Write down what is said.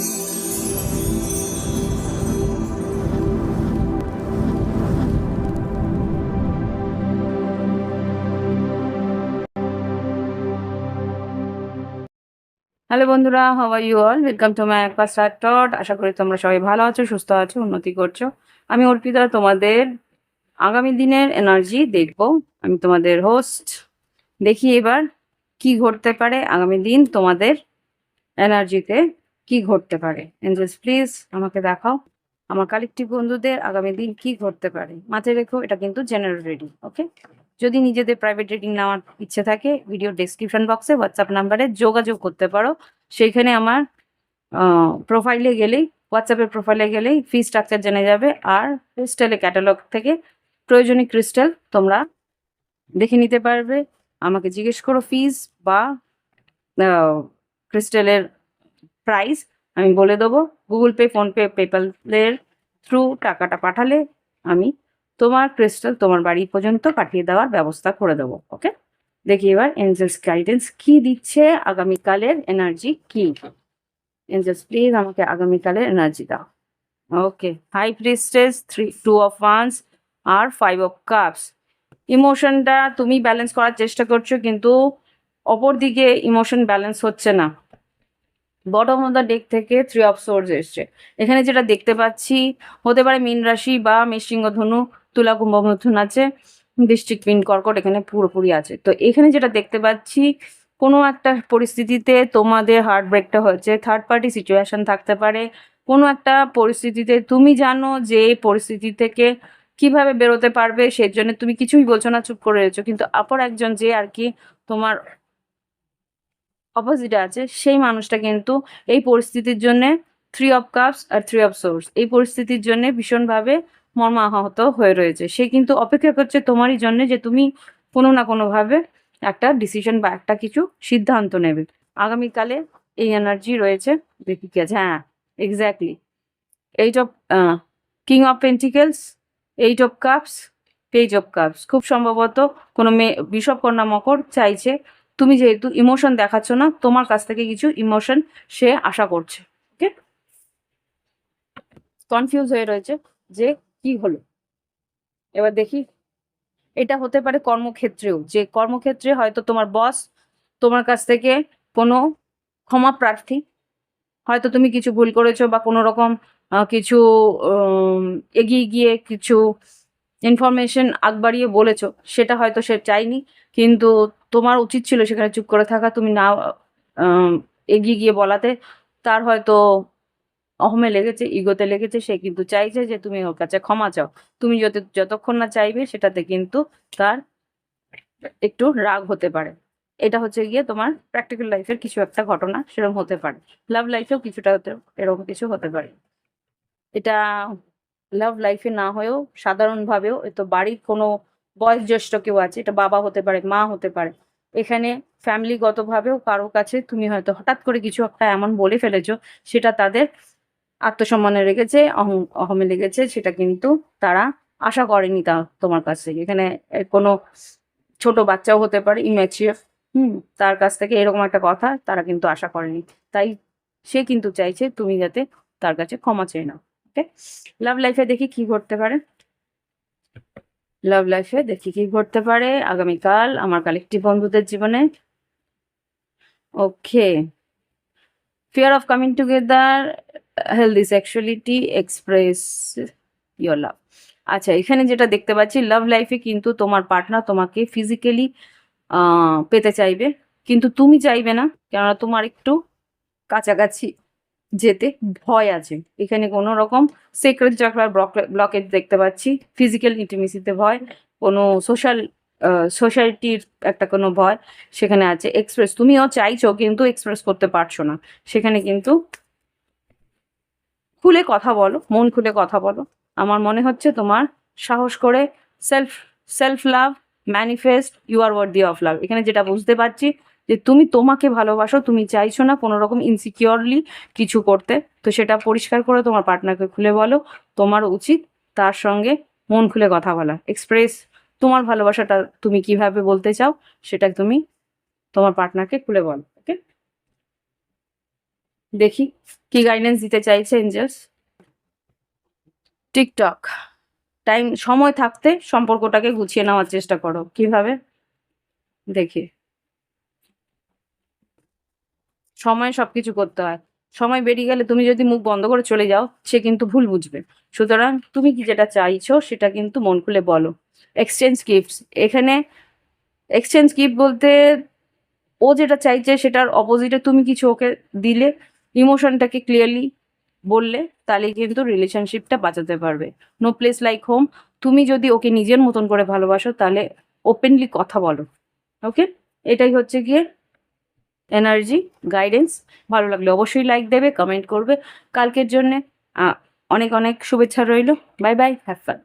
Hello বন্ধুরা, how are you all? Welcome to my একপাস্টার টট। আশা করি তোমরা সবাই ভালো আছো, সুস্থ আছো, উন্নতি করছো। আমি অর্পিতা, তোমাদের আগামী দিনের এনার্জি দেখবো। আমি তোমাদের হোস্ট। দেখি এবার কি ঘটতে পারে আগামী দিন, তোমাদের এনার্জিতে কি ঘটতে পারে। এঞ্জেলস প্লিজ আমাকে দেখাও আমার কালেকটিভ বন্ধুদের আগামী দিন কি ঘটতে পারে। মাথায় রেখো, এটা কিন্তু জেনারেল রিডিং, ওকে? যদি নিজেদের প্রাইভেট রিডিং নেওয়ার ইচ্ছে থাকে, ভিডিও ডেসক্রিপশন বক্সে হোয়াটসঅ্যাপ নাম্বারে যোগাযোগ করতে পারো। সেইখানে আমার প্রোফাইলে গেলেই, হোয়াটসঅ্যাপের প্রোফাইলে গেলেই ফি স্ট্রাকচার জেনে যাবে। আর ক্রিস্টালে ক্যাটালগ থেকে প্রয়োজনীয় ক্রিস্টাল তোমরা দেখে নিতে পারবে। আমাকে জিজ্ঞেস করো ফিজ বা ক্রিস্টালের প্রাইস, আমি বলে দেবো। গুগল পে, ফোনপে, পেপ্যালের থ্রু টাকাটা পাঠালে আমি তোমার ক্রিস্টাল তোমার বাড়ি পর্যন্ত পাঠিয়ে দেওয়ার ব্যবস্থা করে দেবো, ওকে? দেখি এবার এঞ্জেলস গাইডেন্স কি দিচ্ছে, আগামীকালের এনার্জি কি। এঞ্জেলস প্লিজ আমাকে আগামীকালের এনার্জি দাও। Okay, high priestess, 2 of wands আর 5 অফ কাপস। ইমোশনটা তুমি ব্যালেন্স করার চেষ্টা করছো, কিন্তু অপর দিকে ইমোশন ব্যালেন্স হচ্ছে না। বটম অফ দ্য ডেক থেকে 3 অফ সোর্স এসছে। এখানে যেটা দেখতে পাচ্ছি, হতে পারে মীন রাশি বা মেষশিংহ ধনু, তুলা কুম্ভ মিথুন আছে, বৃশ্চিক মীন কর্কট এখানে পুরোপুরি আছে। তো এখানে যেটা দেখতে পাচ্ছি, কোনো একটা পরিস্থিতিতে তোমাদের হার্ট ব্রেকটা হয়েছে, থার্ড পার্টি সিচুয়েশন থাকতে পারে। কোনো একটা পরিস্থিতিতে তুমি জানো যে এই পরিস্থিতি থেকে কিভাবে বেরোতে পারবে, সেই জন্য তুমি কিছুই বলছো না, চুপ করে রয়েছো। কিন্তু অপর একজন যে আর কি তোমার অপোজিটে আছে, সেই মানুষটা কিন্তু এই পরিস্থিতির জন্যে 3 অফ কাপস আর 3 অফ সোর্স, এই পরিস্থিতির জন্যে ভীষণভাবে মর্মাহত হয়ে রয়েছে। সে কিন্তু অপেক্ষা করছে তোমারই জন্য, যে তুমি কোনো না কোনোভাবে একটা ডিসিশন বা একটা কিছু সিদ্ধান্ত নেবে। আগামীকালে এই এনার্জি রয়েছে। দেখি কি আছে, হ্যাঁ exactly 8 of king of pentacles, 8 of cups, page of cups. খুব সম্ভবত কোনো মেয়ে বিষবকন্যা মকর চাইছে, তুমি যেহেতু ইমোশন দেখাচ্ছ না, তোমার কাছ থেকে কিছু ইমোশন সে আশা করছে, ওকে? কনফিউজ হয়ে রয়েছে যে কি হলো। এবার দেখি, এটা হতে পারে কর্মক্ষেত্রেও, যে কর্মক্ষেত্রে হয়তো তোমার বস তোমার কাছ থেকে কোনো ক্ষমা প্রার্থী, হয়তো তুমি কিছু ভুল করেছো বা কোনো রকম কিছু এগিয়ে গিয়ে কিছু ইনফরমেশন আগ বাড়িয়ে বলেছো, সেটা হয়তো সে চায়নি, কিন্তু তোমার উচিত ছিল সেখানে চুপ করে থাকা। তুমি না এগিয়ে গিয়ে বলাতে তার হয়তো অহমে লেগেছে, ইগোতে লেগেছে। সে কিন্তু চাইছে যে তুমি ওর কাছে ক্ষমা চাও। তুমি যতক্ষণ না চাইবে, সেটাতে কিন্তু তার একটু রাগ হতে পারে। এটা হচ্ছে গিয়ে তোমার প্র্যাকটিক্যাল লাইফের কিছু একটা ঘটনা, সেরকম হতে পারে। লাভ লাইফেও কিছুটা এরকম কিছু হতে পারে। এটা লাভ লাইফে না হয়েও সাধারণভাবেও, এ তো বাড়ির কোনো বয়োজ্যেষ্ঠ কেউ আছে, এটা বাবা হতে পারে, মা হতে পারে। এখানে ফ্যামিলিগতভাবেও কারো কাছে তুমি হয়তো হঠাৎ করে কিছু একটা এমন বলে ফেলেছো, সেটা তাদের আত্মসম্মানে রেখেছে, অহমে লেগেছে, সেটা কিন্তু তারা আশা করেনি তোমার কাছ থেকে। এখানে কোনো ছোট বাচ্চাও হতে পারে, ইম্যাচিওর, তার কাছ থেকে এরকম একটা কথা তারা কিন্তু আশা করেনি। তাই সে কিন্তু চাইছে তুমি যাতে তার কাছে ক্ষমা চেয়ে নাও, ওকে? লাভ লাইফে দেখি কি ঘটতে পারে। লাভ লাইফে দেখি কি ঘটতে পারে আগামীকাল আমার কালেকটিভ বন্ধুদের জীবনে। Okay, fear of coming together, healthy sexuality, express your love. আচ্ছা, এখানে যেটা দেখতে পাচ্ছি, লাভ লাইফে কিন্তু তোমার পার্টনার তোমাকে ফিজিক্যালি পেতে চাইবে, কিন্তু তুমি চাইবে না, কেননা তোমার একটু কাছাকাছি যেতে ভয় আছে। এখানে কোনো রকম সেক্রেট চাকরার ব্লকেজ দেখতে পাচ্ছি, ফিজিক্যাল ইন্টিমেসিতে ভয়, কোনো সোসাইটির একটা কোনো ভয় সেখানে আছে। এক্সপ্রেস তুমিও চাইছো, কিন্তু এক্সপ্রেস করতে পারছো না। সেখানে কিন্তু খুলে কথা বলো, মন খুলে কথা বলো। আমার মনে হচ্ছে তোমার সাহস করে self self love manifest, you are worthy of love. এখানে যেটা বুঝতে পারছি, যে তুমি তোমাকে ভালোবাসো, তুমি চাইছো না কোনো রকম ইনসিকিউরলি কিছু করতে। তো সেটা পরিষ্কার করে তোমার পার্টনারকে খুলে বলো। তোমার উচিত তার সঙ্গে মন খুলে কথা বলা, এক্সপ্রেস তোমার ভালোবাসাটা তুমি কিভাবে বলতে চাও, সেটা তুমি তোমার পার্টনারকে খুলে বলো, ওকে? দেখি কি গাইডেন্স দিতে চাইছে এঞ্জেলস। টিকটক, সময় থাকতে সম্পর্কটাকে গুছিয়ে নেওয়ার চেষ্টা করো। কিভাবে দেখি। সময়ে সবকিছু করতে হয়। সময় বেরিয়ে গেলে তুমি যদি মুখ বন্ধ করে চলে যাও, সে কিন্তু ভুল বুঝবে। সুতরাং তুমি কি যেটা চাইছো সেটা কিন্তু মন খুলে বলো। এক্সচেঞ্জ গিফটস, এখানে এক্সচেঞ্জ গিফট বলতে ও যেটা চাইছে সেটার অপোজিটে তুমি কিছু ওকে দিলে, ইমোশনটাকে ক্লিয়ারলি বললে, তাহলেই কিন্তু রিলেশনশিপটা বাঁচাতে পারবে। নো প্লেস লাইক হোম, তুমি যদি ওকে নিজের মতন করে ভালোবাসো তাহলে ওপেনলি কথা বলো। ওকে, এটাই হচ্ছে গিয়ে এনার্জি গাইডেন্স। ভালো লাগলে অবশ্যই লাইক দেবে, কমেন্ট করবে। কালকের জন্যে অনেক অনেক শুভেচ্ছা রইল। Bye bye, have fun.